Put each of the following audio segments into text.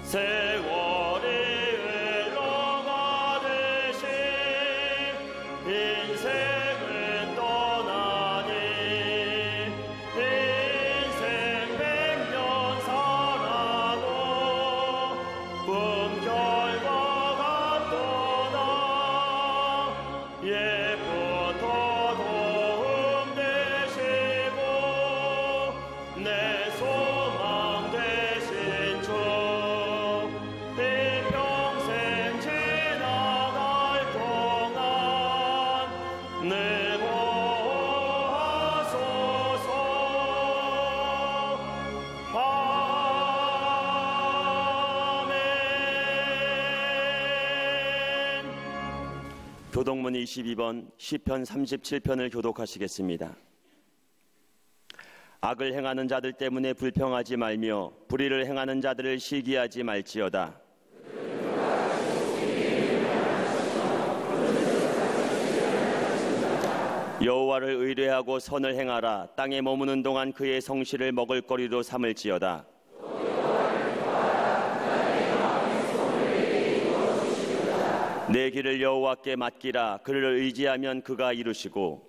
세월이 흘러가듯이 인생은 떠나니 인생 100년 살아도 꿈결과 같도다. 예부터 도움 되시고 내 소망 되신 주 일평생 지나갈 동안 늘 보호하소서. 아멘. 교독문 22번 시편 37편을 교독하시겠습니다. 악을 행하는 자들 때문에 불평하지 말며 불의를 행하는 자들을 시기하지 말지어다. 여호와를 의뢰하고 선을 행하라. 땅에 머무는 동안 그의 성실을 먹을거리로 삼을지어다. 내 길을 여호와께 맡기라. 그를 의지하면 그가 이루시고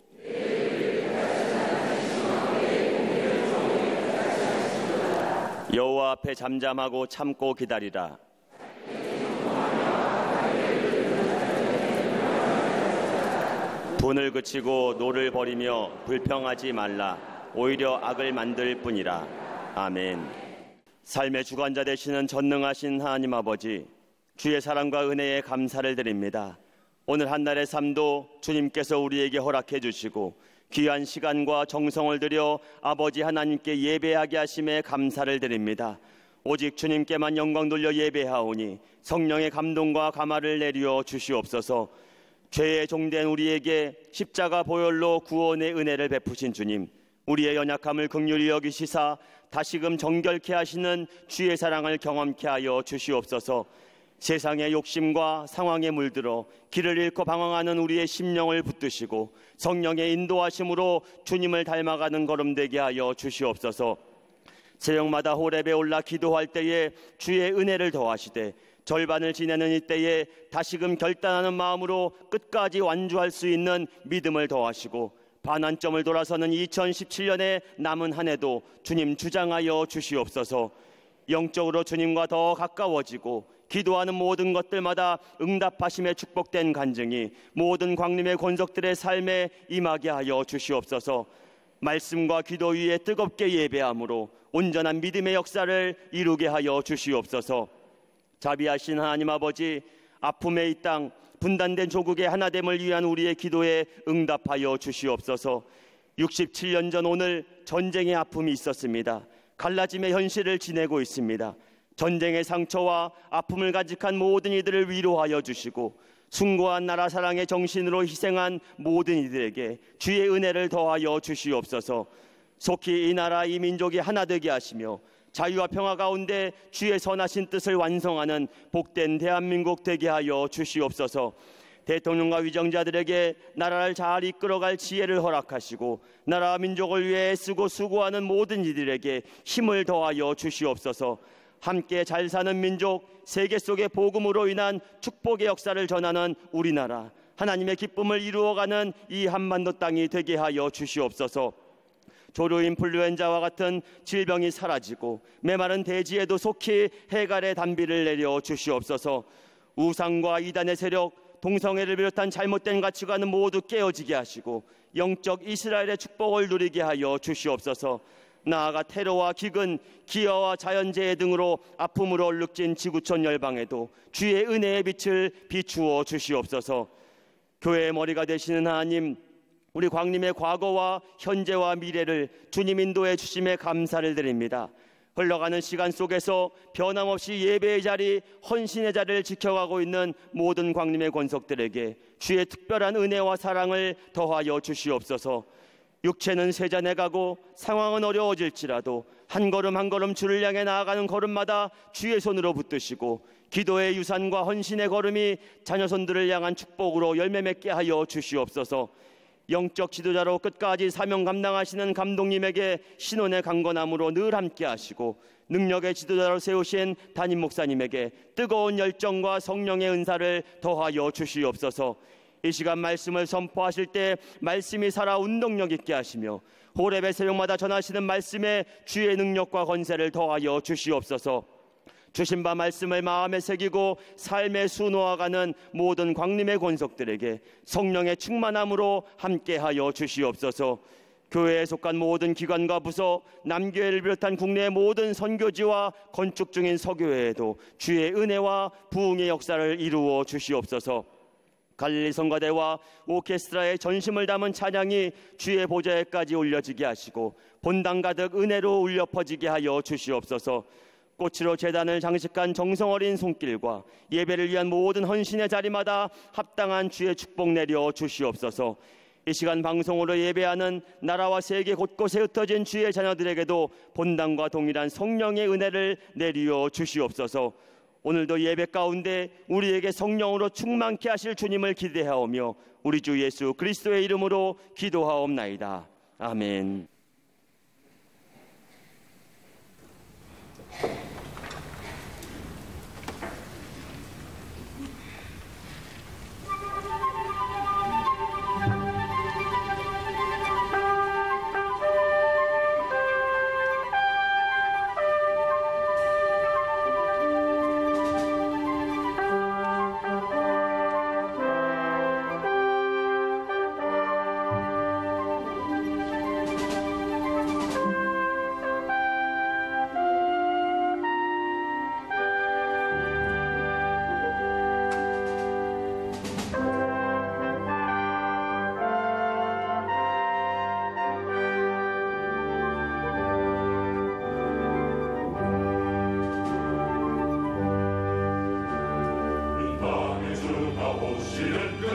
여호와 앞에 잠잠하고 참고 기다리라. 분을 그치고 노를 버리며 불평하지 말라. 오히려 악을 만들 뿐이라. 아멘. 삶의 주관자 되시는 전능하신 하나님 아버지, 주의 사랑과 은혜에 감사를 드립니다. 오늘 한날의 삶도 주님께서 우리에게 허락해 주시고 귀한 시간과 정성을 들여 아버지 하나님께 예배하게 하심에 감사를 드립니다. 오직 주님께만 영광 돌려 예배하오니 성령의 감동과 감화를 내려 주시옵소서. 죄의 종된 우리에게 십자가 보혈로 구원의 은혜를 베푸신 주님, 우리의 연약함을 긍휼히 여기시사 다시금 정결케 하시는 주의 사랑을 경험케 하여 주시옵소서. 세상의 욕심과 상황에 물들어 길을 잃고 방황하는 우리의 심령을 붙드시고 성령의 인도하심으로 주님을 닮아가는 걸음 되게 하여 주시옵소서. 새벽마다 호렙에 올라 기도할 때에 주의 은혜를 더하시되 절반을 지내는 이때에 다시금 결단하는 마음으로 끝까지 완주할 수 있는 믿음을 더하시고 반환점을 돌아서는 2017년의 남은 한 해도 주님 주장하여 주시옵소서. 영적으로 주님과 더 가까워지고 기도하는 모든 것들마다 응답하심에 축복된 간증이 모든 광림의 권속들의 삶에 임하게 하여 주시옵소서. 말씀과 기도 위에 뜨겁게 예배함으로 온전한 믿음의 역사를 이루게 하여 주시옵소서. 자비하신 하나님 아버지, 아픔의 이 땅 분단된 조국의 하나됨을 위한 우리의 기도에 응답하여 주시옵소서. 67년 전 오늘 전쟁의 아픔이 있었습니다. 갈라짐의 현실을 지내고 있습니다. 전쟁의 상처와 아픔을 간직한 모든 이들을 위로하여 주시고 숭고한 나라 사랑의 정신으로 희생한 모든 이들에게 주의 은혜를 더하여 주시옵소서. 속히 이 나라 이 민족이 하나 되게 하시며 자유와 평화 가운데 주의 선하신 뜻을 완성하는 복된 대한민국 되게 하여 주시옵소서. 대통령과 위정자들에게 나라를 잘 이끌어갈 지혜를 허락하시고 나라와 민족을 위해 애쓰고 수고하는 모든 이들에게 힘을 더하여 주시옵소서. 함께 잘 사는 민족, 세계 속의 복음으로 인한 축복의 역사를 전하는 우리나라, 하나님의 기쁨을 이루어가는 이 한반도 땅이 되게 하여 주시옵소서. 조류 인플루엔자와 같은 질병이 사라지고 메마른 대지에도 속히 해갈의 단비를 내려 주시옵소서. 우상과 이단의 세력, 동성애를 비롯한 잘못된 가치관은 모두 깨어지게 하시고 영적 이스라엘의 축복을 누리게 하여 주시옵소서. 나아가 테러와 기근, 기아와 자연재해 등으로 아픔으로 얼룩진 지구촌 열방에도 주의 은혜의 빛을 비추어 주시옵소서. 교회의 머리가 되시는 하나님, 우리 광림의 과거와 현재와 미래를 주님 인도해 주심에 감사를 드립니다. 흘러가는 시간 속에서 변함없이 예배의 자리, 헌신의 자리를 지켜가고 있는 모든 광림의 권속들에게 주의 특별한 은혜와 사랑을 더하여 주시옵소서. 육체는 세잔해가고 상황은 어려워질지라도 한 걸음 한 걸음 주를 향해 나아가는 걸음마다 주의 손으로 붙드시고 기도의 유산과 헌신의 걸음이 자녀손들을 향한 축복으로 열매 맺게 하여 주시옵소서. 영적 지도자로 끝까지 사명 감당하시는 감독님에게 신혼의 강건함으로 늘 함께 하시고, 능력의 지도자로 세우신 담임 목사님에게 뜨거운 열정과 성령의 은사를 더하여 주시옵소서. 이 시간 말씀을 선포하실 때 말씀이 살아 운동력 있게 하시며, 호렙의 새벽마다 전하시는 말씀에 주의 능력과 권세를 더하여 주시옵소서. 주신 바 말씀을 마음에 새기고 삶에 수놓아가는 모든 광림의 권속들에게 성령의 충만함으로 함께하여 주시옵소서. 교회에 속한 모든 기관과 부서, 남교회를 비롯한 국내의 모든 선교지와 건축 중인 서교회에도 주의 은혜와 부흥의 역사를 이루어 주시옵소서. 갈릴리 성가대와 오케스트라의 전심을 담은 찬양이 주의 보좌에까지 올려지게 하시고 본당 가득 은혜로 울려 퍼지게 하여 주시옵소서. 꽃으로 제단을 장식한 정성 어린 손길과 예배를 위한 모든 헌신의 자리마다 합당한 주의 축복 내려 주시옵소서. 이 시간 방송으로 예배하는 나라와 세계 곳곳에 흩어진 주의 자녀들에게도 본당과 동일한 성령의 은혜를 내리어 주시옵소서. 오늘도 예배 가운데 우리에게 성령으로 충만케 하실 주님을 기대하오며 우리 주 예수 그리스도의 이름으로 기도하옵나이다. 아멘.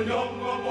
영광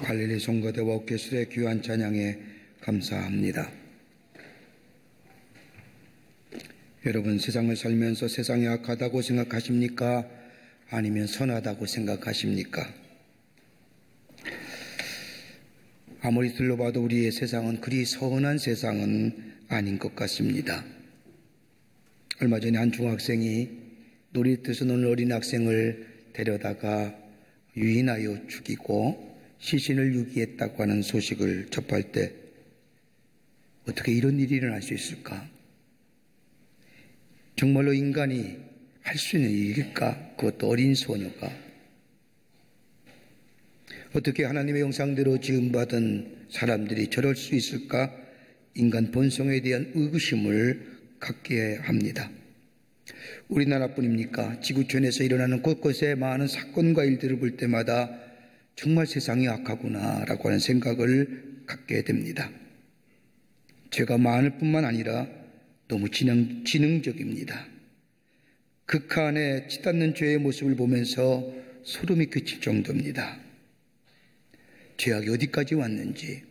갈릴리 송가대와 옥개술의 귀한 찬양에 감사합니다. 여러분, 세상을 살면서 세상이 악하다고 생각하십니까? 아니면 선하다고 생각하십니까? 아무리 둘러봐도 우리의 세상은 그리 선한 세상은 아닌 것 같습니다. 얼마 전에 한 중학생이 놀이터에서 노는 어린 학생을 데려다가 유인하여 죽이고 시신을 유기했다고 하는 소식을 접할 때 어떻게 이런 일이 일어날 수 있을까? 정말로 인간이 할 수 있는 일일까? 그것도 어린 소녀가. 어떻게 하나님의 형상대로 지음받은 사람들이 저럴 수 있을까? 인간 본성에 대한 의구심을 갖게 합니다. 우리나라뿐입니까? 지구촌에서 일어나는 곳곳의 많은 사건과 일들을 볼 때마다 정말 세상이 악하구나 라고 하는 생각을 갖게 됩니다. 죄가 많을 뿐만 아니라 너무 지능적입니다. 극한에 치닫는 죄의 모습을 보면서 소름이 끼칠 정도입니다. 죄악이 어디까지 왔는지.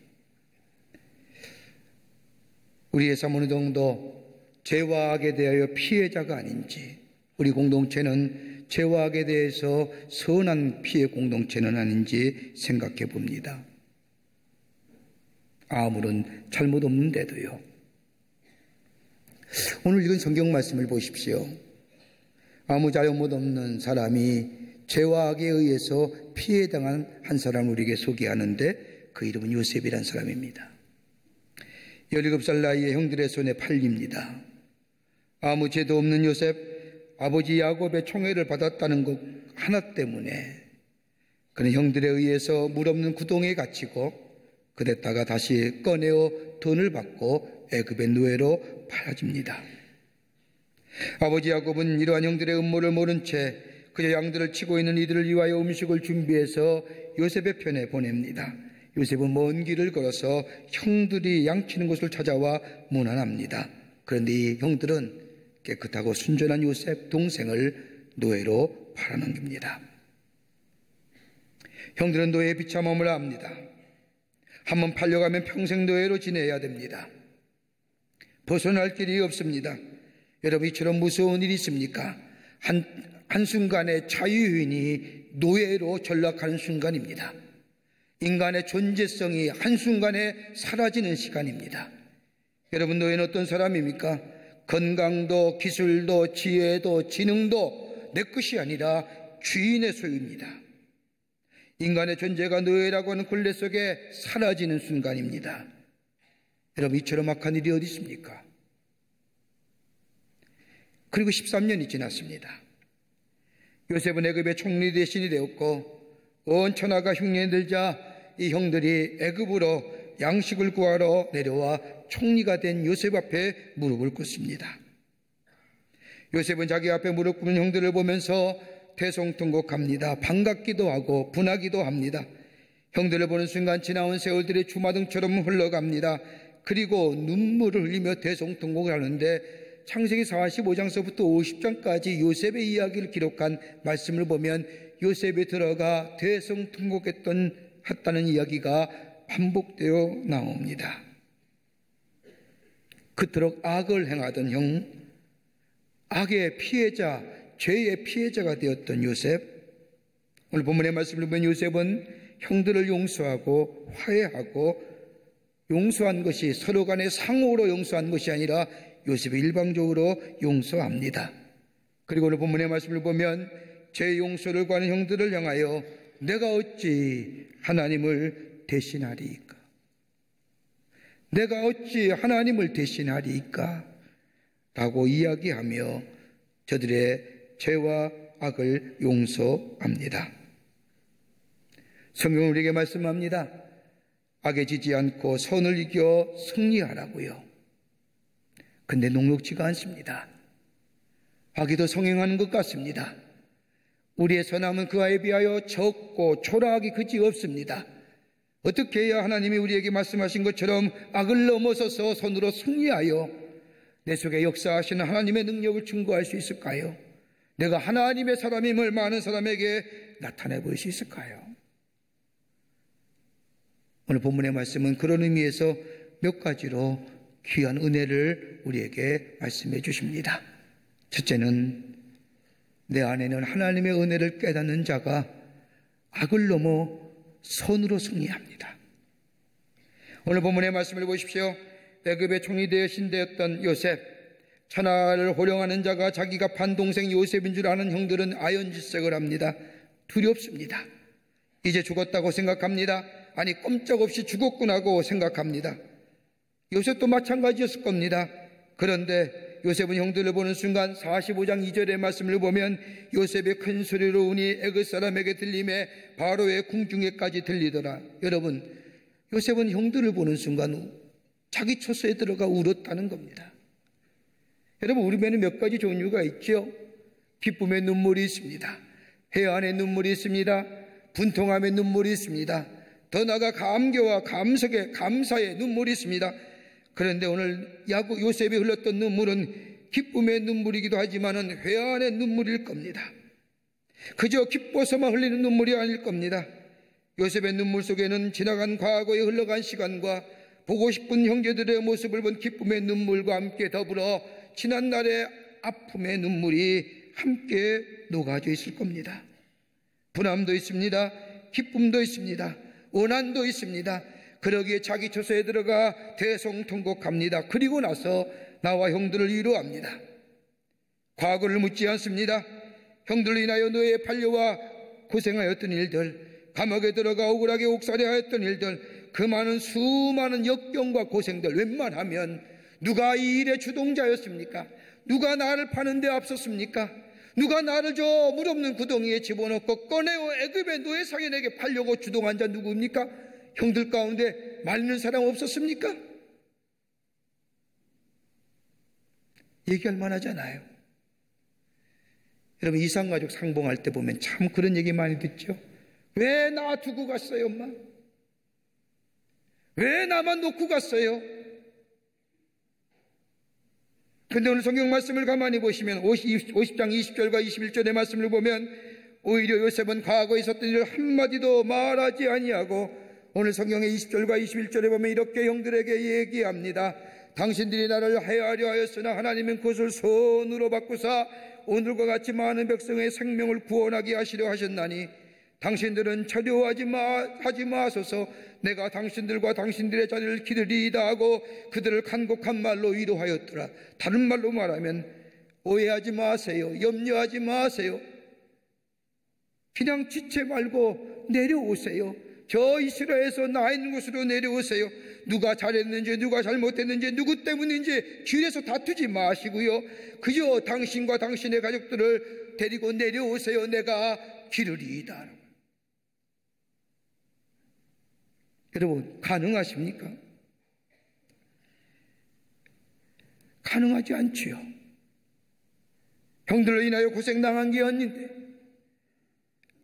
우리의 삶은 정도 죄와 악에 대하여 피해자가 아닌지, 우리 공동체는 죄와 악에 대해서 선한 피해 공동체는 아닌지 생각해 봅니다. 아무런 잘못 없는데도요. 오늘 읽은 성경 말씀을 보십시오. 아무 잘못 없는 사람이 죄와 악에 의해서 피해당한 한 사람을 우리에게 소개하는데 그 이름은 요셉이라는 사람입니다. 17살 나이에 형들의 손에 팔립니다. 아무 죄도 없는 요셉, 아버지 야곱의 총애를 받았다는 것 하나 때문에 그는 형들에 의해서 물 없는 구덩이에 갇히고 그랬다가 다시 꺼내어 돈을 받고 애굽의 노예로 팔아집니다. 아버지 야곱은 이러한 형들의 음모를 모른 채 그저 양들을 치고 있는 이들을 위하여 음식을 준비해서 요셉의 편에 보냅니다. 요셉은 먼 길을 걸어서 형들이 양치는 곳을 찾아와 문안합니다. 그런데 이 형들은 깨끗하고 순전한 요셉 동생을 노예로 팔아넘깁니다. 형들은 노예의 비참함을 압니다. 한번 팔려가면 평생 노예로 지내야 됩니다. 벗어날 길이 없습니다. 여러분, 이처럼 무서운 일이 있습니까? 한순간에 자유인이 노예로 전락하는 순간입니다. 인간의 존재성이 한순간에 사라지는 시간입니다. 여러분, 노예는 어떤 사람입니까? 건강도 기술도 지혜도 지능도 내 것이 아니라 주인의 소유입니다. 인간의 존재가 노예라고 하는 굴레 속에 사라지는 순간입니다. 여러분, 이처럼 악한 일이 어디 있습니까? 그리고 13년이 지났습니다. 요셉은 애굽의 총리 대신이 되었고 온 천하가 흉년이 들자 이 형들이 애굽으로 양식을 구하러 내려와 총리가 된 요셉 앞에 무릎을 꿇습니다. 요셉은 자기 앞에 무릎 꿇는 형들을 보면서 대성통곡합니다. 반갑기도 하고 분하기도 합니다. 형들을 보는 순간 지나온 세월들이 주마등처럼 흘러갑니다. 그리고 눈물을 흘리며 대성통곡을 하는데 창세기 45장서부터 50장까지 요셉의 이야기를 기록한 말씀을 보면 요셉이 들어가 대성통곡했다는 이야기가 반복되어 나옵니다. 그토록 악을 행하던 형, 악의 피해자, 죄의 피해자가 되었던 요셉, 오늘 본문의 말씀을 보면 요셉은 형들을 용서하고 화해하고 용서한 것이 서로 간의 상호로 용서한 것이 아니라 요셉이 일방적으로 용서합니다. 그리고 오늘 본문의 말씀을 보면 죄 용서를 구하는 형들을 향하여 내가 어찌 하나님을 대신하리이까? 내가 어찌 하나님을 대신하리이까? 라고 이야기하며 저들의 죄와 악을 용서합니다. 성경은 우리에게 말씀합니다. 악에 지지 않고 선을 이겨 승리하라고요. 근데 녹록지가 않습니다. 악이 더 성행하는 것 같습니다. 우리의 선함은 그와에 비하여 적고 초라하기 그지 없습니다. 어떻게 해야 하나님이 우리에게 말씀하신 것처럼 악을 넘어서서 선으로 승리하여 내 속에 역사하시는 하나님의 능력을 증거할 수 있을까요? 내가 하나님의 사람임을 많은 사람에게 나타내 보일 수 있을까요? 오늘 본문의 말씀은 그런 의미에서 몇 가지로 귀한 은혜를 우리에게 말씀해 주십니다. 첫째는 내 안에는 하나님의 은혜를 깨닫는 자가 악을 넘어 선으로 승리합니다. 오늘 본문의 말씀을 보십시오. 애굽의 총리 대신 되었던 요셉, 천하를 호령하는 자가 자기가 반동생 요셉인 줄 아는 형들은 아연질색을 합니다. 두렵습니다. 이제 죽었다고 생각합니다. 아니 꼼짝없이 죽었구나 하고 생각합니다. 요셉도 마찬가지였을 겁니다. 그런데 요셉은 형들을 보는 순간 45장 2절의 말씀을 보면 요셉의 큰 소리로 운이 애굽 사람에게 들림에 바로의 궁중에까지 들리더라. 여러분, 요셉은 형들을 보는 순간 자기 처소에 들어가 울었다는 겁니다. 여러분, 우리 배는 몇 가지 종류가 있죠. 기쁨의 눈물이 있습니다. 해안의 눈물이 있습니다. 분통함의 눈물이 있습니다. 더 나아가 감개와 감사의 눈물이 있습니다. 그런데 오늘 요셉이 흘렸던 눈물은 기쁨의 눈물이기도 하지만 회한의 눈물일 겁니다. 그저 기뻐서만 흘리는 눈물이 아닐 겁니다. 요셉의 눈물 속에는 지나간 과거에 흘러간 시간과 보고 싶은 형제들의 모습을 본 기쁨의 눈물과 함께 더불어 지난날의 아픔의 눈물이 함께 녹아져 있을 겁니다. 분함도 있습니다. 기쁨도 있습니다. 원한도 있습니다. 그러기에 자기 처소에 들어가 대성통곡합니다. 그리고 나서 나와 형들을 위로합니다. 과거를 묻지 않습니다. 형들로 인하여 노예에 팔려와 고생하였던 일들, 감옥에 들어가 억울하게 옥살이하였던 일들, 그 많은 수많은 역경과 고생들, 웬만하면 누가 이 일의 주동자였습니까? 누가 나를 파는 데 앞섰습니까? 누가 나를 저 물없는 구덩이에 집어넣고 꺼내어 애굽의 노예 상인에게 팔려고 주동한 자 누구입니까? 형들 가운데 말리는 사람 없었습니까? 얘기할 만하잖아요. 여러분, 이산가족 상봉할 때 보면 참 그런 얘기 많이 듣죠. 왜 나 두고 갔어요, 엄마? 왜 나만 놓고 갔어요? 근데 오늘 성경 말씀을 가만히 보시면 50장 20절과 21절의 말씀을 보면 오히려 요셉은 과거에 있었던 일을 한마디도 말하지 아니하고 오늘 성경의 20절과 21절에 보면 이렇게 형들에게 얘기합니다. 당신들이 나를 해하려 하였으나 하나님은 그것을 손으로 바꾸사 오늘과 같이 많은 백성의 생명을 구원하게 하시려 하셨나니 당신들은 두려워하지 마소서. 내가 당신들과 당신들의 자리를 기르리이다 하고 그들을 간곡한 말로 위로하였더라. 다른 말로 말하면 오해하지 마세요. 염려하지 마세요. 그냥 지체 말고 내려오세요. 저 이스라엘에서 나 있는 곳으로 내려오세요. 누가 잘했는지 누가 잘못했는지 누구 때문인지 길에서 다투지 마시고요. 그저 당신과 당신의 가족들을 데리고 내려오세요. 내가 기르리이다. 여러분, 가능하십니까? 가능하지 않지요. 형들로 인하여 고생당한 게 아닌데,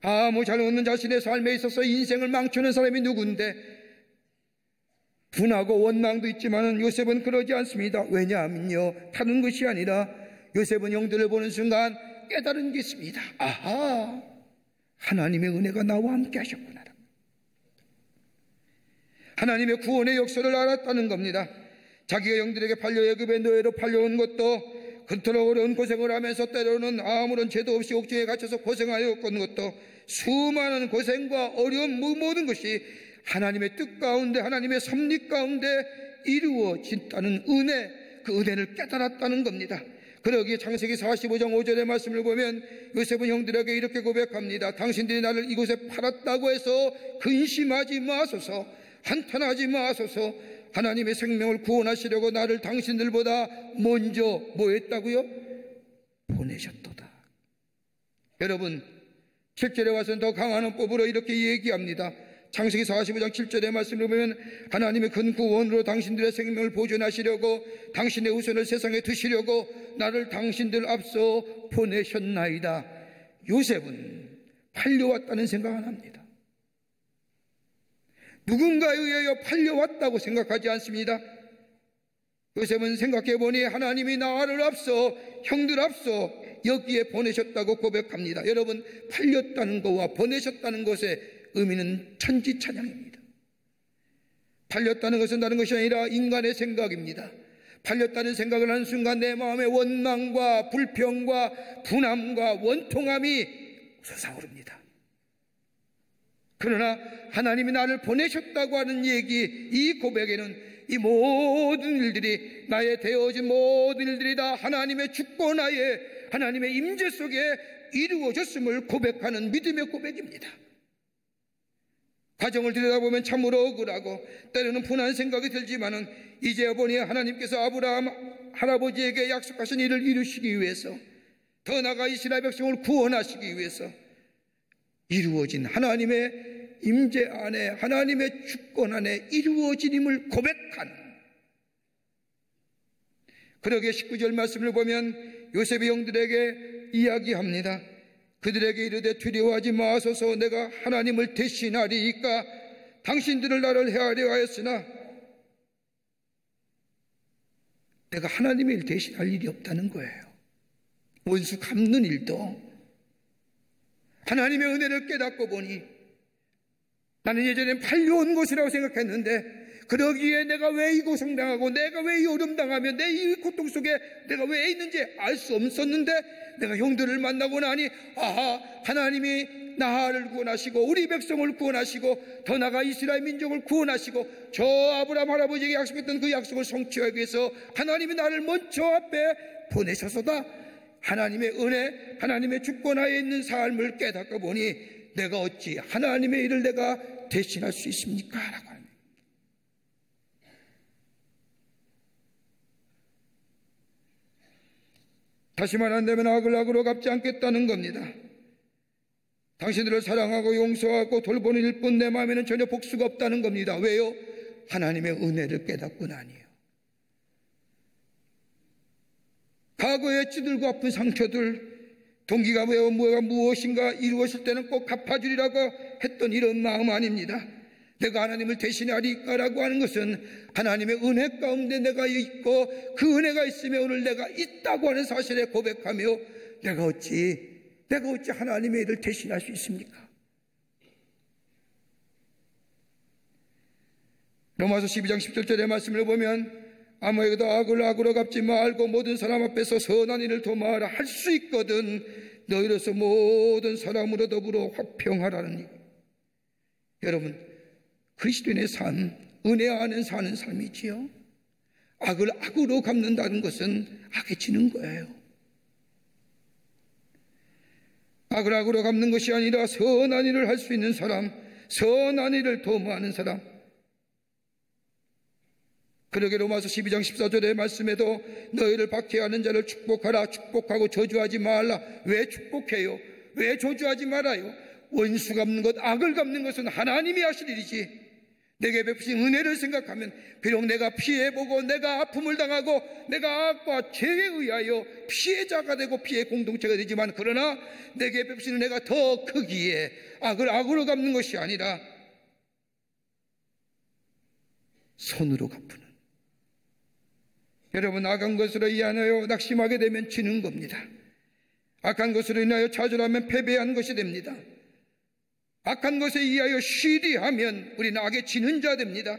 아무 잘못없는 자신의 삶에 있어서 인생을 망치는 사람이 누군데, 분하고 원망도 있지만 요셉은 그러지 않습니다. 왜냐하면요, 다른 것이 아니라 요셉은 형들을 보는 순간 깨달은 게 있습니다. 아하, 하나님의 은혜가 나와 함께 하셨구나. 하나님의 구원의 역사를 알았다는 겁니다. 자기가 형들에게 팔려 애굽의 노예로 팔려온 것도, 그토록 어려운 고생을 하면서 때로는 아무런 죄도 없이 옥중에 갇혀서 고생하였던 것도, 수많은 고생과 어려운 모든 것이 하나님의 뜻 가운데, 하나님의 섭리 가운데 이루어진다는 은혜, 그 은혜를 깨달았다는 겁니다. 그러기에 창세기 45장 5절의 말씀을 보면 요셉은 형들에게 이렇게 고백합니다. 당신들이 나를 이곳에 팔았다고 해서 근심하지 마소서. 한탄하지 마소서. 하나님의 생명을 구원하시려고 나를 당신들보다 먼저 뭐 했다고요? 보내셨도다. 여러분, 7절에 와서는 더 강한 언법으로 이렇게 얘기합니다. 창세기 45장 7절의 말씀을 보면 하나님의 큰 구원으로 당신들의 생명을 보존하시려고 당신의 우선을 세상에 두시려고 나를 당신들 앞서 보내셨나이다. 요셉은 팔려왔다는 생각 안 합니다. 누군가에 의하여 팔려왔다고 생각하지 않습니다. 요셉은 생각해보니 하나님이 나를 앞서, 형들 앞서 여기에 보내셨다고 고백합니다. 여러분, 팔렸다는 것과 보내셨다는 것의 의미는 천지차장입니다. 팔렸다는 것은 다른 것이 아니라 인간의 생각입니다. 팔렸다는 생각을 하는 순간 내 마음에 원망과 불평과 분함과 원통함이 솟아오릅니다. 그러나 하나님이 나를 보내셨다고 하는 얘기, 이 고백에는 이 모든 일들이, 나의 되어진 모든 일들이 다 하나님의 주권하에 하나님의 임재 속에 이루어졌음을 고백하는 믿음의 고백입니다. 과정을 들여다보면 참으로 억울하고 때로는 분한 생각이 들지만은 이제 보니 하나님께서 아브라함 할아버지에게 약속하신 일을 이루시기 위해서, 더 나아가 이스라엘 백성을 구원하시기 위해서 이루어진 하나님의 임재 안에, 하나님의 주권 안에 이루어짐을 고백한, 그러게 19절 말씀을 보면 요셉의 형들에게 이야기합니다. 그들에게 이르되 두려워하지 마소서, 내가 하나님을 대신하리이까. 당신들을 나를 해하려 하였으나 내가 하나님의 일 대신할 일이 없다는 거예요. 원수 갚는 일도 하나님의 은혜를 깨닫고 보니 나는 예전엔 팔려온 것이라고 생각했는데, 그러기에 내가 왜 이 고생당하고 내가 왜 이 어려움당하며 내 이 고통 속에 내가 왜 있는지 알 수 없었는데, 내가 형들을 만나고 나니 아하, 하나님이 나를 구원하시고 우리 백성을 구원하시고 더 나아가 이스라엘 민족을 구원하시고 저 아브라함 할아버지에게 약속했던 그 약속을 성취하기 위해서 하나님이 나를 먼저 앞에 보내셔서다. 하나님의 은혜, 하나님의 주권하에 있는 삶을 깨닫고 보니 내가 어찌 하나님의 일을 내가 대신할 수 있습니까? 라고 합니다. 다시만 안되면 악을 악으로 갚지 않겠다는 겁니다. 당신들을 사랑하고 용서하고 돌보는 일뿐 내 마음에는 전혀 복수가 없다는 겁니다. 왜요? 하나님의 은혜를 깨닫고 나니요. 과거에 찌들고 아픈 상처들, 동기가 왜요? 뭐가 무엇인가 이루었을 때는 꼭 갚아주리라고 했던 이런 마음 아닙니다. 내가 하나님을 대신하리까라고 하는 것은 하나님의 은혜 가운데 내가 있고 그 은혜가 있으며 오늘 내가 있다고 하는 사실에 고백하며 내가 어찌 하나님의 일을 대신할 수 있습니까? 로마서 12장 17절의 말씀을 보면 아무에게도 악을 악으로 갚지 말고 모든 사람 앞에서 선한 일을 도모하라. 할 수 있거든 너희로서 모든 사람으로 더불어 화평하라는 일. 여러분, 그리스도인의 삶, 은혜 안에 사는 삶이지요. 악을 악으로 갚는다는 것은 악에 지는 거예요. 악을 악으로 갚는 것이 아니라 선한 일을 할 수 있는 사람, 선한 일을 도모하는 사람. 그러게 로마서 12장 14절의 말씀에도 너희를 박해하는 자를 축복하라. 축복하고 저주하지 말라. 왜 축복해요? 왜 저주하지 말아요? 원수 갚는 것, 악을 갚는 것은 하나님이 하실 일이지. 내게 베푸신 은혜를 생각하면 비록 내가 피해보고 내가 아픔을 당하고 내가 악과 죄에 의하여 피해자가 되고 피해 공동체가 되지만, 그러나 내게 베푸신 은혜가 더 크기에 악을 악으로 갚는 것이 아니라 선으로 갚는. 여러분, 악한 것으로 인하여 낙심하게 되면 지는 겁니다. 악한 것으로 인하여 좌절하면 패배한 것이 됩니다. 악한 것에 의하여 시리하면 우리는 악에 지는 자 됩니다.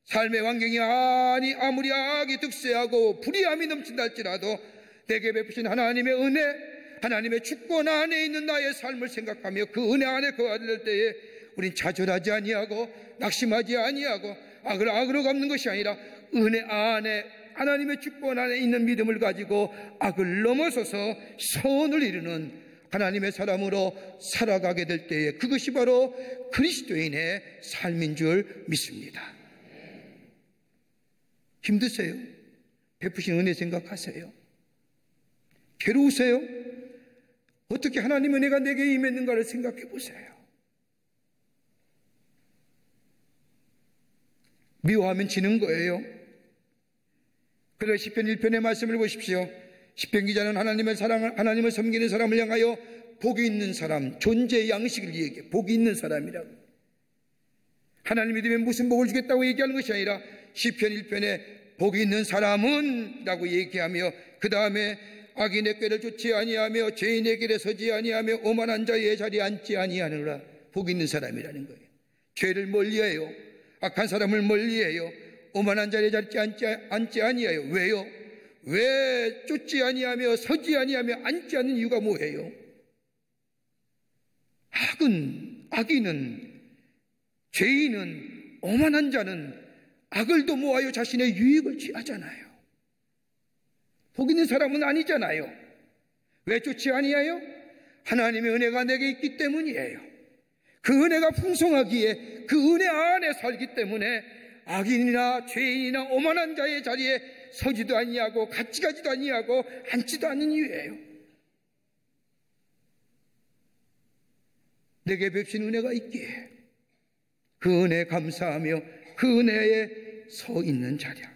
삶의 환경이 아무리 악이 득세하고 불의함이 넘친다 할지라도 내게 베푸신 하나님의 은혜, 하나님의 주권 안에 있는 나의 삶을 생각하며 그 은혜 안에 거하될 때에 우린 좌절하지 아니하고 낙심하지 아니하고 악을 악으로 갚는 것이 아니라 은혜 안에, 하나님의 주권 안에 있는 믿음을 가지고 악을 넘어서서 선을 이루는 하나님의 사람으로 살아가게 될 때에 그것이 바로 그리스도인의 삶인 줄 믿습니다. 힘드세요? 베푸신 은혜 생각하세요? 괴로우세요? 어떻게 하나님의 은혜가 내게 임했는가를 생각해 보세요. 미워하면 지는 거예요. 그래서 시편 1편의 말씀을 보십시오. 시편 기자는 하나님을 섬기는 사람을 향하여 복이 있는 사람, 존재의 양식을 얘기해. 복이 있는 사람이라고. 하나님 믿으면 무슨 복을 주겠다고 얘기하는 것이 아니라 시편 1편에 복이 있는 사람은 라고 얘기하며 그 다음에 악인의 꾀를 쫓지 아니하며 죄인의 길에 서지 아니하며 오만한 자의 자리에 앉지 아니하느라 복이 있는 사람이라는 거예요. 죄를 멀리해요. 악한 사람을 멀리해요. 오만한 자리에 앉지 아니하여. 왜요? 왜 쫓지 아니하며 서지 아니하며 앉지 않는 이유가 뭐예요? 악인은, 죄인은, 오만한 자는 악을 도모하여 자신의 유익을 취하잖아요. 복 있는 사람은 아니잖아요. 왜 쫓지 아니하여? 하나님의 은혜가 내게 있기 때문이에요. 그 은혜가 풍성하기에 그 은혜 안에 살기 때문에 악인이나 죄인이나 오만한 자의 자리에 서지도 아니하고 같이 가지도 아니하고 앉지도 않는 이유예요. 내게 베푸신 은혜가 있기에 그 은혜에 감사하며 그 은혜에 서 있는 자리야.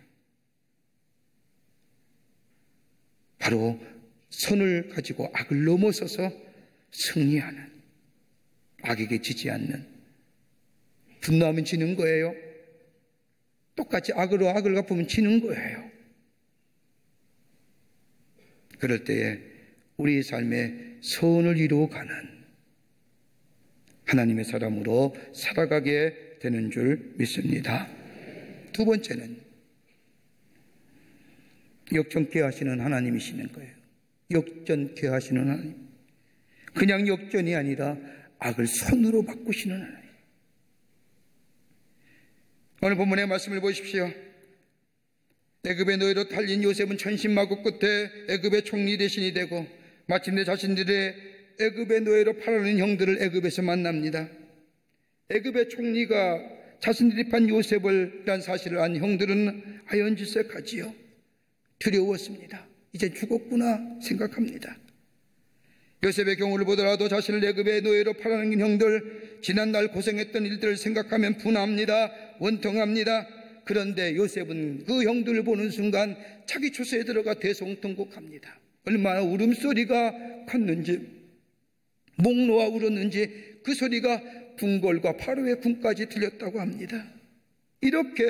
바로 선을 가지고 악을 넘어서서 승리하는, 악에게 지지 않는, 분노하면 지는 거예요. 똑같이 악으로 악을 갚으면 지는 거예요. 그럴 때에 우리의 삶에 선을 이루어가는 하나님의 사람으로 살아가게 되는 줄 믿습니다. 두 번째는 역전케 하시는 하나님이시는 거예요. 역전케 하시는 하나님. 그냥 역전이 아니라 악을 선으로 바꾸시는 하나님. 오늘 본문의 말씀을 보십시오. 애굽의 노예로 탈린 요셉은 천신만고 끝에 애굽의 총리 대신이 되고 마침내 자신들의 애굽의 노예로 팔아는 형들을 애굽에서 만납니다. 애굽의 총리가 자신들이 판 요셉을 란 사실을 안 형들은 아연질색하지요. 두려웠습니다. 이제 죽었구나 생각합니다. 요셉의 경우를 보더라도 자신을 애굽의 노예로 팔아넘긴 형들, 지난날 고생했던 일들을 생각하면 분합니다. 원통합니다. 그런데 요셉은 그 형들을 보는 순간 자기 처소에 들어가 대성통곡합니다. 얼마나 울음소리가 컸는지, 목 놓아 울었는지 그 소리가 궁궐과 바로의 궁까지 들렸다고 합니다. 이렇게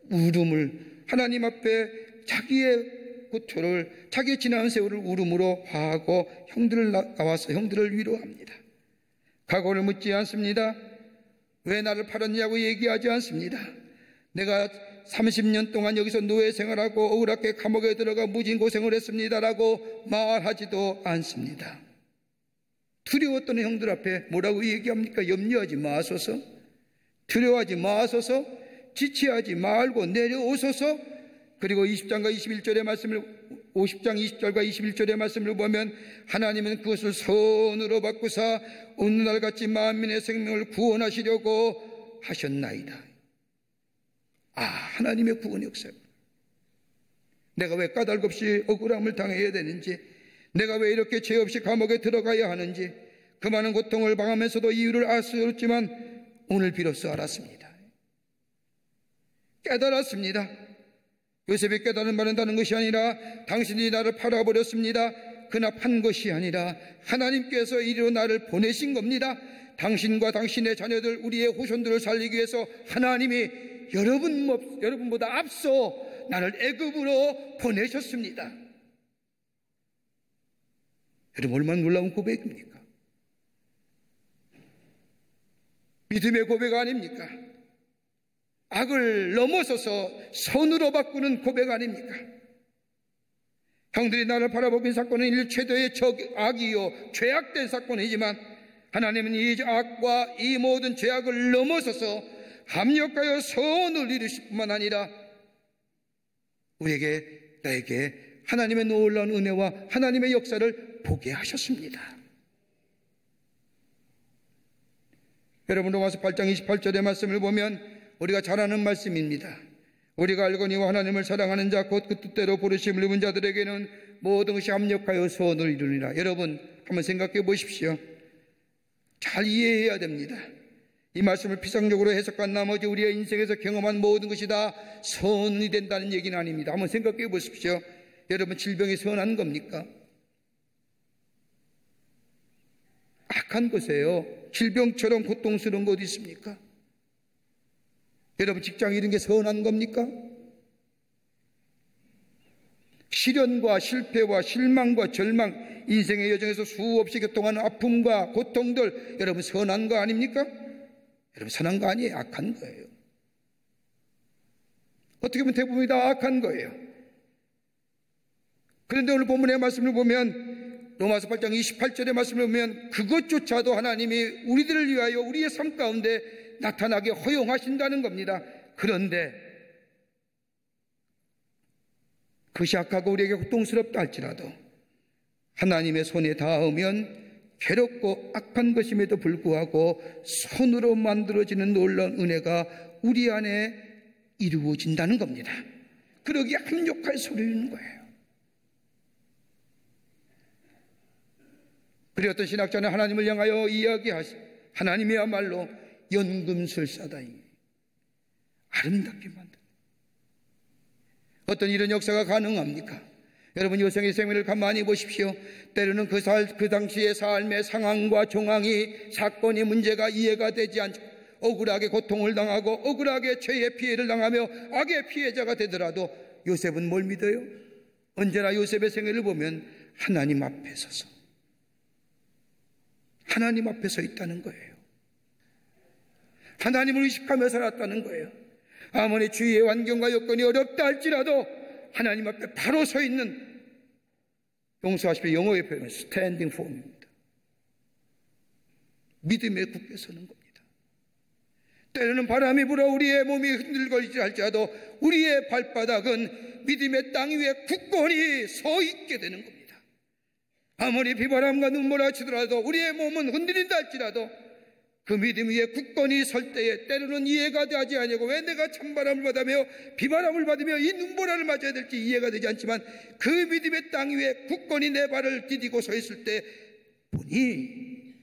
울음을 하나님 앞에 자기의 고초를, 자기의 지난 세월을 울음으로 화하고 형들을 나와서 형들을 위로합니다. 각오를 묻지 않습니다. 왜 나를 팔았냐고 얘기하지 않습니다. 내가 30년 동안 여기서 노예 생활하고 억울하게 감옥에 들어가 무진 고생을 했습니다라고 말하지도 않습니다. 두려웠던 형들 앞에 뭐라고 얘기합니까? 염려하지 마소서, 두려워하지 마소서, 지체하지 말고 내려오소서. 그리고 20장과 21절의 말씀을, 50장 20절과 21절의 말씀을 보면 하나님은 그것을 선으로 바꾸사 오늘날같이 만민의 생명을 구원하시려고 하셨나이다. 하나님의 구원 역사. 내가 왜 까닭없이 억울함을 당해야 되는지, 내가 왜 이렇게 죄 없이 감옥에 들어가야 하는지, 그 많은 고통을 당하면서도 이유를 알 수 없지만 오늘 비로소 알았습니다. 깨달았습니다. 요셉이 깨달은 말은 다른 것이 아니라 당신이 나를 팔아버렸습니다. 그나 판 것이 아니라 하나님께서 이리로 나를 보내신 겁니다. 당신과 당신의 자녀들, 우리의 후손들을 살리기 위해서 하나님이 여러분보다 앞서 나를 애굽으로 보내셨습니다. 여러분, 얼마나 놀라운 고백입니까? 믿음의 고백 아닙니까? 악을 넘어서서 선으로 바꾸는 고백 아닙니까? 형들이 나를 바라보긴 사건은 일 최대의 악이요 죄악된 사건이지만 하나님은 이 악과 이 모든 죄악을 넘어서서 합력하여 선을 이루실 뿐만 아니라 우리에게, 나에게 하나님의 놀라운 은혜와 하나님의 역사를 보게 하셨습니다. 여러분, 로마서 8장 28절의 말씀을 보면 우리가 잘 아는 말씀입니다. 우리가 알거니와 하나님을 사랑하는 자 곧 그 뜻대로 부르심을 입은 자들에게는 모든 것이 합력하여 선을 이루니라. 여러분, 한번 생각해 보십시오. 잘 이해해야 됩니다. 이 말씀을 피상적으로 해석한 나머지 우리의 인생에서 경험한 모든 것이 다 선이 된다는 얘기는 아닙니다. 한번 생각해 보십시오. 여러분, 질병이 선한 겁니까? 악한 것이에요. 질병처럼 고통스러운 거 어디 있습니까? 여러분, 직장 잃은 게 선한 겁니까? 시련과 실패와 실망과 절망, 인생의 여정에서 수없이 교통하는 아픔과 고통들, 여러분 선한 거 아닙니까? 여러분, 선한 거 아니에요. 악한 거예요. 어떻게 보면 대부분이 다 악한 거예요. 그런데 오늘 본문의 말씀을 보면, 로마서 8장 28절의 말씀을 보면 그것조차도 하나님이 우리들을 위하여 우리의 삶 가운데 나타나게 허용하신다는 겁니다. 그런데 그것이 악하고 우리에게 고통스럽다 할지라도 하나님의 손에 닿으면 괴롭고 악한 것임에도 불구하고 손으로 만들어지는 놀라운 은혜가 우리 안에 이루어진다는 겁니다. 그러기에 합력할 소리는 거예요. 그리고 어떤 신학자는 하나님을 향하여 이야기하시, 하나님이야말로 연금술사다, 아름답게 만든. 어떤 이런 역사가 가능합니까? 여러분, 여성의 생애를 가만히 보십시오. 때로는 그 당시의 삶의 상황과 종황이, 사건이, 문제가 이해가 되지 않고 억울하게 고통을 당하고 억울하게 죄의 피해를 당하며 악의 피해자가 되더라도 요셉은 뭘 믿어요? 언제나 요셉의 생애를 보면 하나님 앞에 서서, 하나님 앞에 서 있다는 거예요. 하나님을 의식하며 살았다는 거예요. 아무리 주위의 환경과 여건이 어렵다 할지라도 하나님 앞에 바로 서 있는, 용서하십시오, 영어의 표현은 스탠딩 폼입니다. 믿음에 굳게 서는 겁니다. 때로는 바람이 불어 우리의 몸이 흔들거리지 할지라도 우리의 발바닥은 믿음의 땅 위에 굳건히 서 있게 되는 겁니다. 아무리 비바람과 눈보라 치더라도 우리의 몸은 흔들린다 할지라도 그 믿음 위에 굳건히 설 때에 때로는 이해가 되지 않고 왜 내가 찬바람을 받으며 비바람을 받으며 이 눈보라를 맞아야 될지 이해가 되지 않지만 그 믿음의 땅 위에 굳건히 내 발을 디디고 서 있을 때 보니,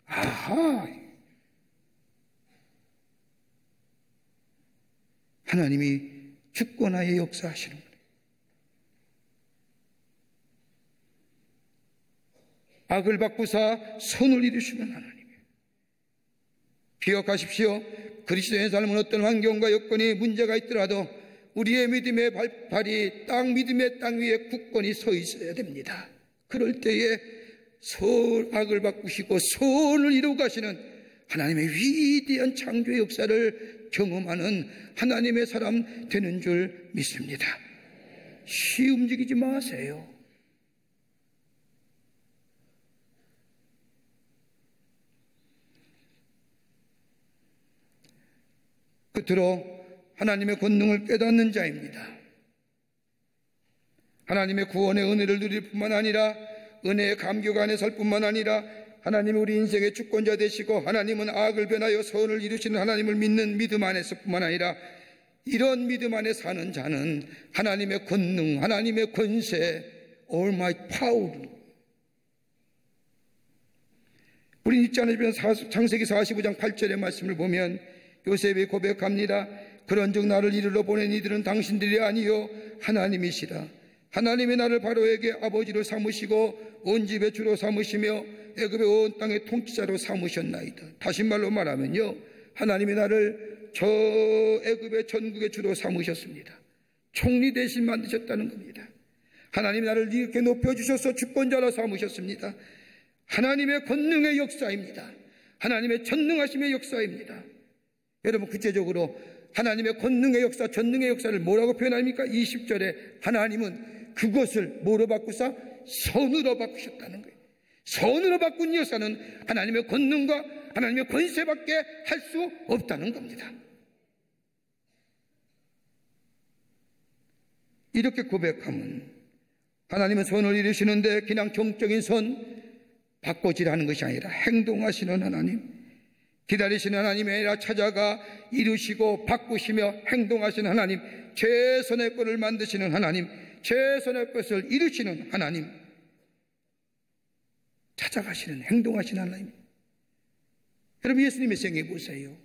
아하, 하나님이 주권하에 역사하시는 거예요. 악을 바꾸사 선을 이루시는 하나님이에요. 기억하십시오. 그리스도의 삶은 어떤 환경과 여건이 문제가 있더라도 우리의 믿음의 발이 믿음의 땅 위에 굳건히 서 있어야 됩니다. 그럴 때에 악을 바꾸시고 선을 이루고 가시는 하나님의 위대한 창조의 역사를 경험하는 하나님의 사람 되는 줄 믿습니다. 쉬 움직이지 마세요. 끝으로 하나님의 권능을 깨닫는 자입니다. 하나님의 구원의 은혜를 누릴 뿐만 아니라 은혜의 감격 안에 살 뿐만 아니라 하나님이 우리 인생의 주권자 되시고 하나님은 악을 변하여 선을 이루시는 하나님을 믿는 믿음 안에서 뿐만 아니라 이런 믿음 안에 사는 자는 하나님의 권능, 하나님의 권세, All my power, 우리 읽지 않으시면 창세기 45장 8절의 말씀을 보면 요셉이 고백합니다. 그런즉 나를 이르러 보낸 이들은 당신들이 아니요 하나님이시라. 하나님이 나를 바로에게 아버지로 삼으시고 온 집의 주로 삼으시며 애굽의 온 땅의 통치자로 삼으셨나이다. 다시 말로 말하면요, 하나님이 나를 저 애굽의 전국의 주로 삼으셨습니다. 총리 대신 만드셨다는 겁니다. 하나님이 나를 이렇게 높여주셔서 주권자로 삼으셨습니다. 하나님의 권능의 역사입니다. 하나님의 전능하심의 역사입니다. 여러분, 구체적으로 하나님의 권능의 역사, 전능의 역사를 뭐라고 표현합니까? 20절에 하나님은 그것을 뭐로 바꾸사? 선으로 바꾸셨다는 거예요. 선으로 바꾼 역사는 하나님의 권능과 하나님의 권세밖에 할 수 없다는 겁니다. 이렇게 고백하면 하나님은 선을 이루시는데 그냥 정적인 선 바꿔지라는 것이 아니라 행동하시는 하나님, 기다리시는 하나님이 아니라 찾아가 이루시고 바꾸시며 행동하시는 하나님, 최선의 것을 만드시는 하나님, 최선의 것을 이루시는 하나님, 찾아가시는, 행동하시는 하나님. 여러분, 예수님의 생애 보세요.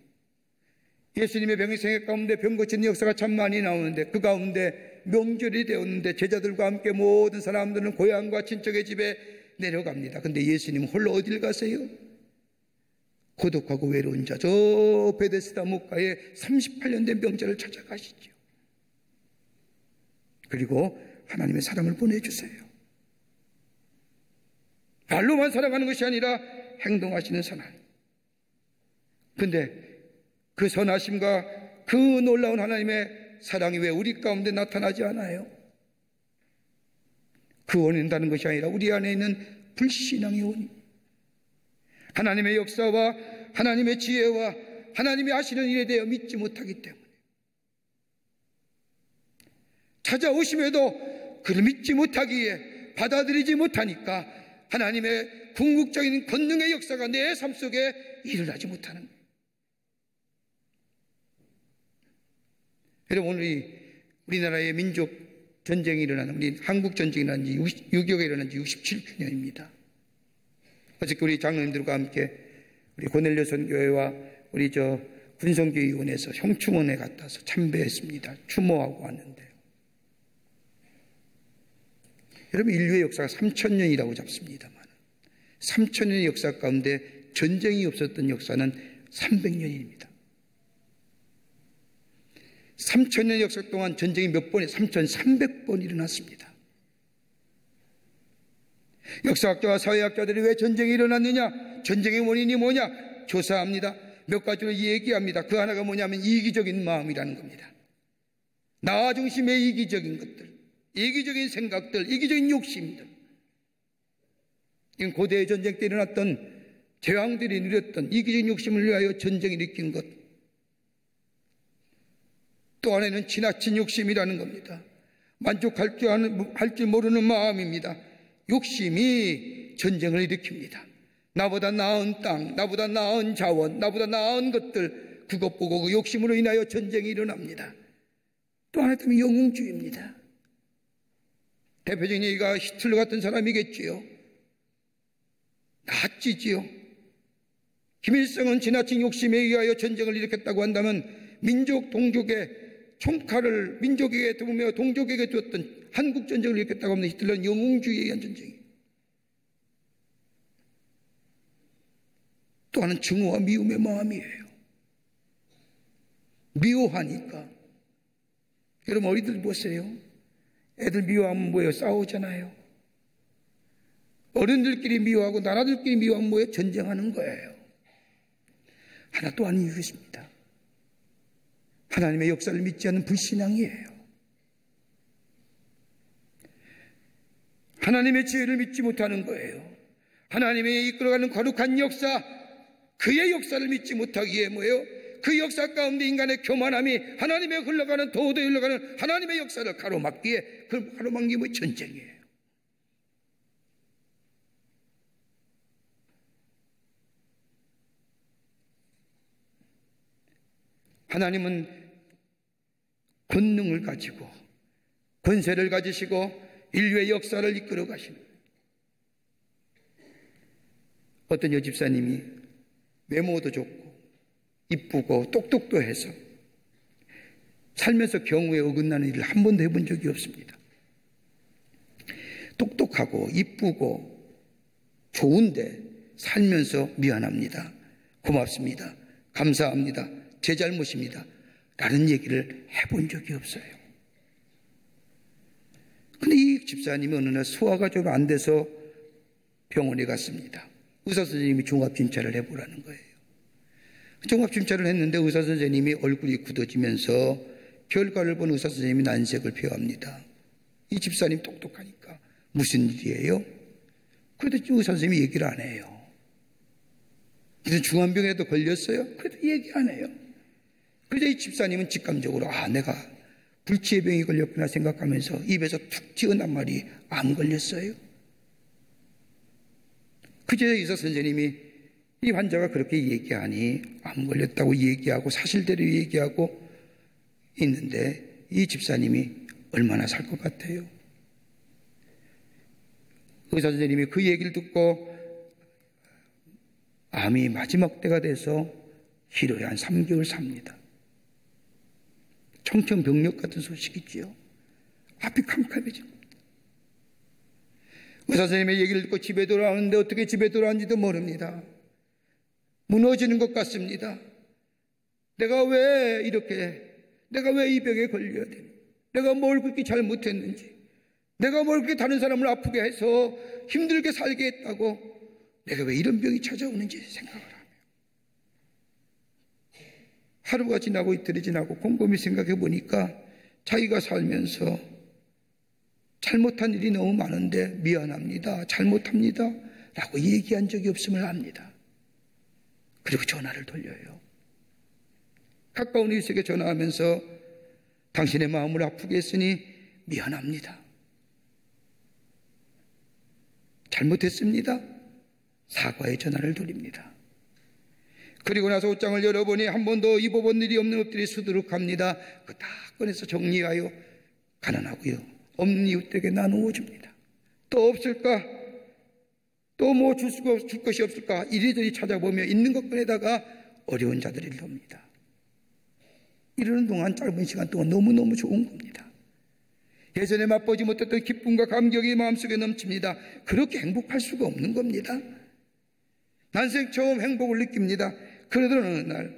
예수님의 병생애 가운데 병 고치는 역사가 참 많이 나오는데 그 가운데 명절이 되었는데 제자들과 함께 모든 사람들은 고향과 친척의 집에 내려갑니다. 근데 예수님은 홀로 어딜 가세요? 고독하고 외로운 자, 저 베데스다 목가에 38년 된 병자를 찾아가시죠. 그리고 하나님의 사랑을 보내주세요. 말로만 사랑하는 것이 아니라 행동하시는 선한. 근데 그 선하심과 그 놀라운 하나님의 사랑이 왜 우리 가운데 나타나지 않아요? 그 원인은 다른 것이 아니라 우리 안에 있는 불신앙의 원인, 하나님의 역사와 하나님의 지혜와 하나님이 하시는 일에 대해 믿지 못하기 때문에, 찾아오심에도 그를 믿지 못하기에, 받아들이지 못하니까 하나님의 궁극적인 권능의 역사가 내 삶 속에 일어나지 못하는 거예요. 여러분, 오늘 우리나라의 민족 전쟁이 일어나는, 우리 한국 전쟁이 일어난 지 6.25가 일어난 지 67주년입니다. 어저께 우리 장로님들과 함께 우리 고넬료 선교회와 우리 군성교위원회에서 형충원에 갔다서 참배했습니다. 추모하고 왔는데, 여러분, 인류의 역사가 3000년이라고 잡습니다만 3000년의 역사 가운데 전쟁이 없었던 역사는 300년입니다. 3000년의 역사 동안 전쟁이 몇 번이 3300번 일어났습니다. 역사학자와 사회학자들이 왜 전쟁이 일어났느냐, 전쟁의 원인이 뭐냐 조사합니다. 몇 가지로 얘기합니다. 그 하나가 뭐냐면 이기적인 마음이라는 겁니다. 나 중심의 이기적인 것들, 이기적인 생각들, 이기적인 욕심들. 이건 고대 전쟁 때 일어났던 제왕들이 누렸던 이기적인 욕심을 위하여 전쟁을 일으킨 것. 또 하나는 지나친 욕심이라는 겁니다. 만족할 줄 모르는 마음입니다. 욕심이 전쟁을 일으킵니다. 나보다 나은 땅, 나보다 나은 자원, 나보다 나은 것들, 그것 보고 그 욕심으로 인하여 전쟁이 일어납니다. 또 하나 때문에 영웅주의입니다. 대표적인 얘기가 히틀러 같은 사람이겠지요. 나치지요. 김일성은 지나친 욕심에 의하여 전쟁을 일으켰다고 한다면 민족 동족의 총칼을 민족에게 두며 동족에게 두었던 한국 전쟁을 일으켰다고 하면 히틀러는 영웅주의에 의한 전쟁이에요. 또 하나는 증오와 미움의 마음이에요. 미워하니까. 여러분, 어린이들 보세요. 애들 미워하면 뭐예요? 싸우잖아요. 어른들끼리 미워하고 나라들끼리 미워하면 뭐예요? 전쟁하는 거예요. 하나 또 아닌 이유가 있습니다. 하나님의 역사를 믿지 않는 불신앙이에요. 하나님의 지혜를 믿지 못하는 거예요. 하나님의 이끌어가는 거룩한 역사, 그의 역사를 믿지 못하기에 뭐예요? 그 역사 가운데 인간의 교만함이 하나님의 흘러가는, 도도히 흘러가는 하나님의 역사를 가로막기에, 그 가로막는 게 뭐 전쟁이에요. 하나님은 권능을 가지고 권세를 가지시고 인류의 역사를 이끌어 가시는, 어떤 여집사님이 외모도 좋고 이쁘고 똑똑도 해서 살면서 경우에 어긋나는 일을 한 번도 해본 적이 없습니다. 똑똑하고 이쁘고 좋은데 살면서 미안합니다, 고맙습니다, 감사합니다, 제 잘못입니다 라는 얘기를 해본 적이 없어요. 근데 이 집사님이 어느 날 소화가 좀 안 돼서 병원에 갔습니다. 의사 선생님이 종합진찰을 해보라는 거예요. 종합진찰을 했는데 의사 선생님이 얼굴이 굳어지면서 결과를 본 의사 선생님이 난색을 표합니다. 이 집사님 똑똑하니까 무슨 일이에요? 그래도 의사 선생님이 얘기를 안 해요. 무슨 중환병에도 걸렸어요? 그래도 얘기 안 해요. 그래서 이 집사님은 직감적으로 내가 불치의 병이 걸렸구나 생각하면서 입에서 툭 튀어난 말이 암 걸렸어요. 그제야 의사 선생님이 이 환자가 그렇게 얘기하니 암 걸렸다고 얘기하고 사실대로 얘기하고 있는데 이 집사님이 얼마나 살 것 같아요? 의사 선생님이 그 얘기를 듣고 암이 마지막 때가 돼서 길어야 한 3개월 삽니다. 청천벽력 같은 소식이지요. 앞이 캄캄해집니다. 의사 선생님의 얘기를 듣고 집에 돌아오는데 어떻게 집에 돌아왔는지도 모릅니다. 무너지는 것 같습니다. 내가 왜 이 병에 걸려야 되니? 내가 뭘 그렇게 잘못했는지, 내가 뭘 그렇게 다른 사람을 아프게 해서 힘들게 살게 했다고 내가 왜 이런 병이 찾아오는지 생각을 하며 하루가 지나고 이틀이 지나고 곰곰이 생각해 보니까 자기가 살면서 잘못한 일이 너무 많은데 미안합니다, 잘못합니다 라고 얘기한 적이 없음을 압니다. 그리고 전화를 돌려요. 가까운 이웃에게 전화하면서 당신의 마음을 아프게 했으니 미안합니다, 잘못했습니다, 사과의 전화를 돌립니다. 그리고 나서 옷장을 열어보니 한 번도 입어본 일이 없는 옷들이 수두룩합니다. 그거 다 꺼내서 정리하여 가난하고요 없는 이웃들에게 나누어 줍니다. 또 없을까? 또 뭐 줄 것이 없을까? 이리저리 찾아보며 있는 것 꺼내다가 어려운 자들을 돕니다. 이러는 동안, 짧은 시간 동안 너무너무 좋은 겁니다. 예전에 맛보지 못했던 기쁨과 감격이 마음속에 넘칩니다. 그렇게 행복할 수가 없는 겁니다. 난생 처음 행복을 느낍니다. 그러던 어느 날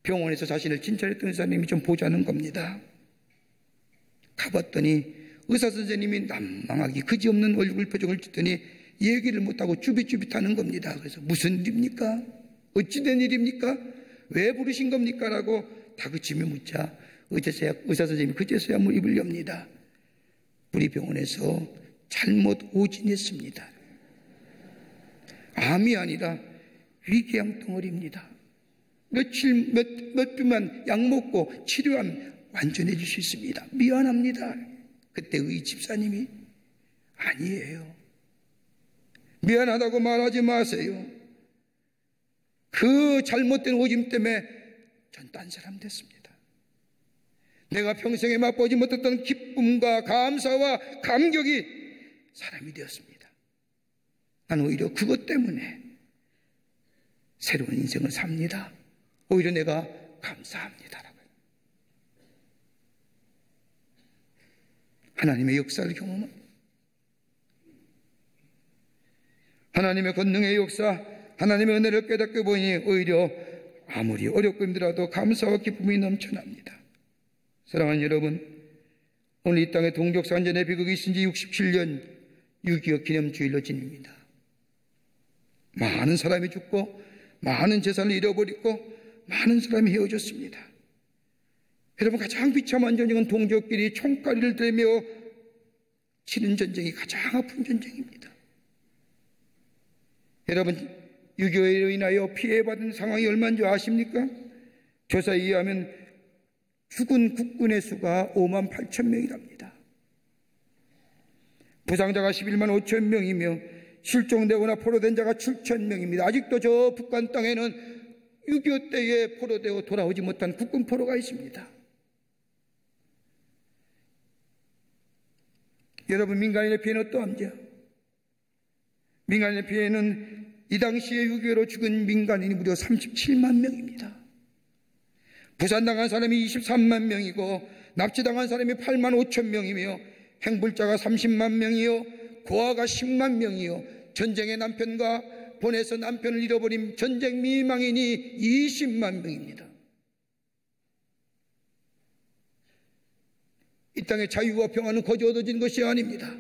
병원에서 자신을 진찰했던 의사님이 좀 보자는 겁니다. 가봤더니 의사 선생님이 난망하기 그지없는 얼굴 표정을 짓더니 얘기를 못하고 쭈빗쭈빗하는 겁니다. 그래서 무슨 일입니까? 어찌된 일입니까? 왜 부르신 겁니까? 라고 다그치며 묻자 의사 선생님이 그제서야 입을 엽니다. 우리 병원에서 잘못 오진했습니다. 암이 아니라 위궤양 덩어리입니다. 몇 주만 약 먹고 치료하면 완전해질 수 있습니다. 미안합니다. 그때의 집사님이 아니에요, 미안하다고 말하지 마세요. 그 잘못된 오짐 때문에 전 딴 사람 됐습니다. 내가 평생에 맛보지 못했던 기쁨과 감사와 감격이 사람이 되었습니다. 나는 오히려 그것 때문에 새로운 인생을 삽니다. 오히려 내가 감사합니다. 하나님의 역사를 경험합니다. 하나님의 권능의 역사, 하나님의 은혜를 깨닫게 보니 오히려 아무리 어렵고 힘들어도 감사와 기쁨이 넘쳐납니다. 사랑하는 여러분, 오늘 이 땅에 동족산전의 비극이 있은 지 67년 6.25 기념주일로 지닙니다. 많은 사람이 죽고 많은 재산을 잃어버리고 많은 사람이 헤어졌습니다. 여러분, 가장 비참한 전쟁은 동족끼리 총가리를 들며 치는 전쟁이 가장 아픈 전쟁입니다. 여러분, 6.25로 인하여 피해받은 상황이 얼마인 줄 아십니까? 조사에 의하면 죽은 국군의 수가 5만 8천 명이랍니다. 부상자가 11만 5천 명이며 실종되거나 포로된 자가 7천 명입니다. 아직도 저 북한 땅에는 6.25 때에 포로되어 돌아오지 못한 국군 포로가 있습니다. 여러분, 민간인의 피해는 어떠합니까? 민간인의 피해는 이 당시에 6.25로 죽은 민간인이 무려 37만 명입니다. 부산당한 사람이 23만 명이고 납치당한 사람이 8만 5천 명이며 행불자가 30만 명이요 고아가 10만 명이요 전쟁의 남편과 보내서 남편을 잃어버린 전쟁 미망인이 20만 명입니다. 이 땅의 자유와 평화는 거저 얻어진 것이 아닙니다.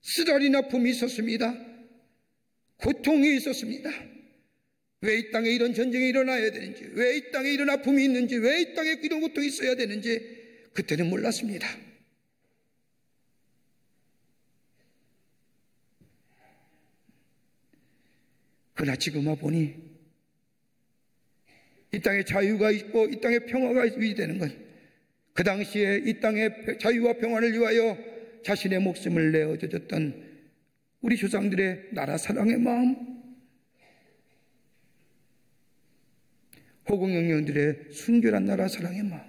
쓰라린 아픔이 있었습니다. 고통이 있었습니다. 왜 이 땅에 이런 전쟁이 일어나야 되는지, 왜 이 땅에 이런 아픔이 있는지, 왜 이 땅에 이런 고통이 있어야 되는지 그때는 몰랐습니다. 그러나 지금 와보니 이 땅에 자유가 있고 이 땅에 평화가 유지되는 건 그 당시에 이 땅의 자유와 평화를 위하여 자신의 목숨을 내어줬던 우리 조상들의 나라 사랑의 마음, 호국영령들의 순결한 나라 사랑의 마음,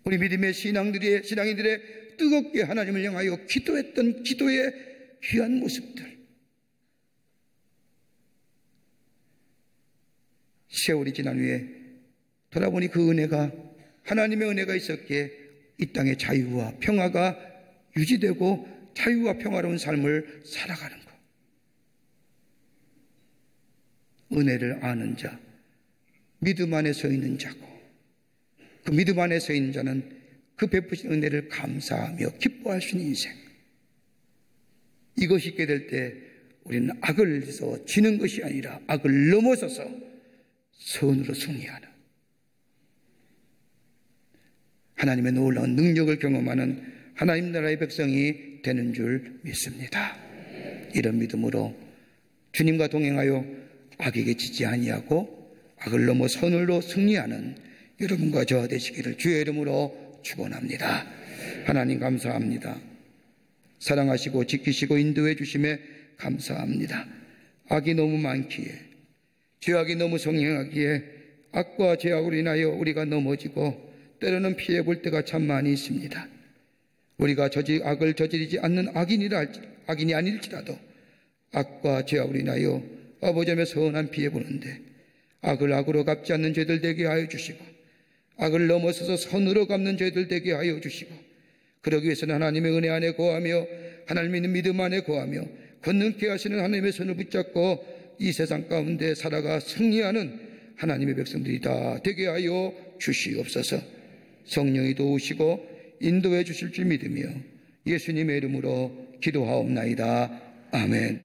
우리 믿음의 신앙인들의 뜨겁게 하나님을 향하여 기도했던 기도의 귀한 모습들, 세월이 지난 후에 돌아보니 그 은혜가, 하나님의 은혜가 있었기에 이 땅의 자유와 평화가 유지되고 자유와 평화로운 삶을 살아가는 것. 은혜를 아는 자, 믿음 안에 서 있는 자고, 그 믿음 안에 서 있는 자는 그 베푸신 은혜를 감사하며 기뻐할 수 있는 인생. 이것이 있게 될 때 우리는 악을 해서 지는 것이 아니라 악을 넘어서서 선으로 승리하는, 하나님의 놀라운 능력을 경험하는 하나님 나라의 백성이 되는 줄 믿습니다. 이런 믿음으로 주님과 동행하여 악에게 지지 아니하고 악을 넘어 선으로 승리하는 여러분과 저와 되시기를 주의 이름으로 축원합니다. 하나님 감사합니다. 사랑하시고 지키시고 인도해 주심에 감사합니다. 악이 너무 많기에, 죄악이 너무 성행하기에 악과 죄악으로 인하여 우리가 넘어지고 때로는 피해 볼 때가 참 많이 있습니다. 우리가 악을 저지르지 않는 악인이 아닐지라도 악과 죄악으로 인하여 아버지의 선한 피해 보는데 악을 악으로 갚지 않는 죄들 되게 하여 주시고 악을 넘어서서 선으로 갚는 죄들 되게 하여 주시고 그러기 위해서는 하나님의 은혜 안에 거하며 하나님의 믿음 안에 거하며 권능케 하시는 하나님의 손을 붙잡고 이 세상 가운데 살아가 승리하는 하나님의 백성들이 다 되게 하여 주시옵소서. 성령이 도우시고 인도해 주실 줄 믿으며 예수님의 이름으로 기도하옵나이다. 아멘.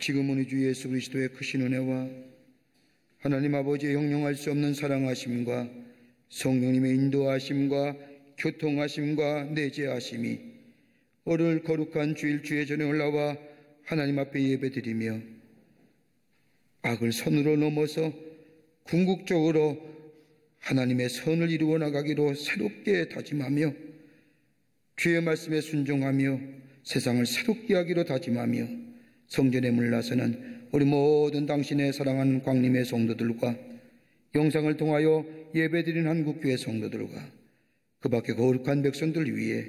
지금은 우리 주 예수 그리스도의 크신 은혜와 하나님 아버지의 형용할 수 없는 사랑하심과 성령님의 인도하심과 교통하심과 내재하심이 오늘 거룩한 주일 주의 전에 올라와 하나님 앞에 예배드리며 악을 선으로 넘어서 궁극적으로 하나님의 선을 이루어 나가기로 새롭게 다짐하며 주의 말씀에 순종하며 세상을 새롭게 하기로 다짐하며 성전에 물러서는 우리 모든 당신의 사랑하는 광림의 성도들과 영상을 통하여 예배드리는 한국교회 성도들과 그 밖에 거룩한 백성들 위해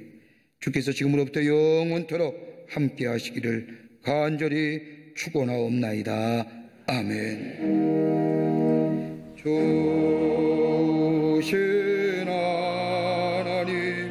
주께서 지금으로부터 영원토록 함께 하시기를 간절히 축원하옵나이다. 아멘. 주신 하나님